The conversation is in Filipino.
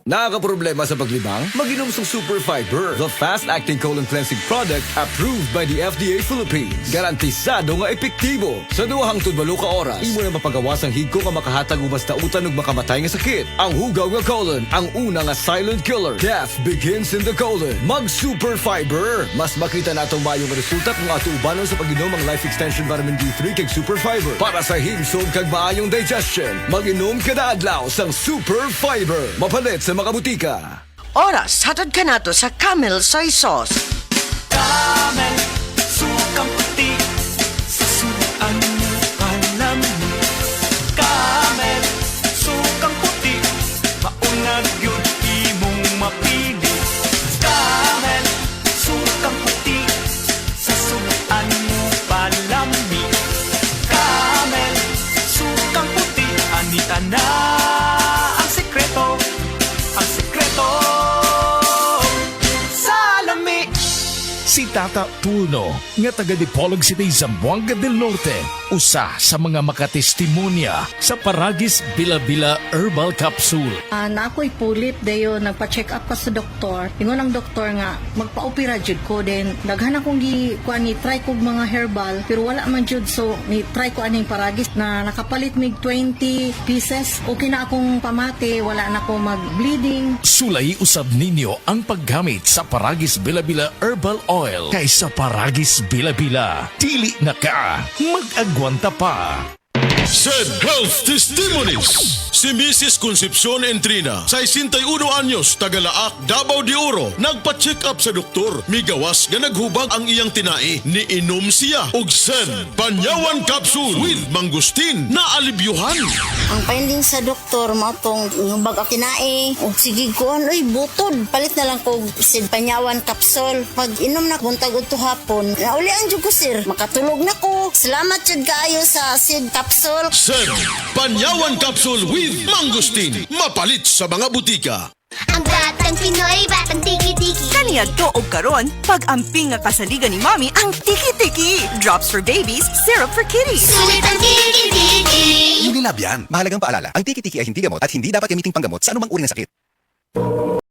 Nakakaproblema sa paglibang? Mag-inom sa Super Fiber, the fast-acting colon cleansing product approved by the FDA Philippines. Garantisado nga epektibo. Sa duhang tudbalo ka oras, imo na mapagawas ang higko ka makahatag ubas na utan ug makamatay nga sakit. Ang hugaw nga colon, ang una nga silent killer. Death begins in the colon. Mag-Super Fiber. Mas makita natong mayong resulta kung ato ubanon sa pag-inom ang Life Extension Vitamin D3 kag Super Fiber. Para sa himsog kag maayong digestion, mag-inom kada adlaw sang Super Fiber. Mapalit sa mga butika. Oras, hatod ka nato sa Camel Soy Sauce. Camel, sukang puti, sa suan mo palami. Camel, sukang puti, maunag yun imong mapili. Camel, sukang puti, sa suan mo palami. Camel, sukang puti, anita na ang sekreto. Ang sekreto sa lami. Si Tata Tulno, nga taga Dipolog City, Zamboanga del Norte, usa sa mga makatestimonya sa Paragis Bila-Bila Herbal Capsule. Na ako'y pulip dayo nagpa-check up pa sa doktor. Ingon ang doktor nga magpa-opera jud ko din. Daghan akong ni try kog mga herbal pero wala man jud, so ni try ko aning Paragis na nakapalit mig 20 pieces. Okay na akong pamate, wala na ako mag-bleeding. Sulay usab ninyo ang paggamit sa Paragis Bila-Bila Herbal Oil kaysa Paragis Bila-Bila. Dili na ka, mag-agwanta pa. Said Health Testimonies. Si Mrs. Concepcion Entrina, 61 anyos, Tagalaak, Davao de Oro, nagpa-check up sa doktor. Migawas nga naghubag ang iyang tinai. Niinom siya og Sen Panyawan Capsule with Mangustin na alibyuhan. Ang finding sa doktor mo tong bag kinae o sige ko oy butod palit na lang ko sid panyawan capsule. Pag inom na buntag udto hapon naulian jud ko sir, makatulog na ko. Salamat jud kaayo sa sid capsule. Sen Panyawan Capsule with Mangustin, mapalit sa mga butika. Ang batang Pinoy, batang tiki-tiki. Kaniya to og karon, pag-amping nga kasaligan ni Mami ang tiki-tiki. Drops for babies, syrup for kitties. Sulit ang tiki-tiki. Unilab yan. Mahalagang paalala, ang tiki-tiki ay hindi gamot at hindi dapat gamiting panggamot sa anumang uri ng sakit.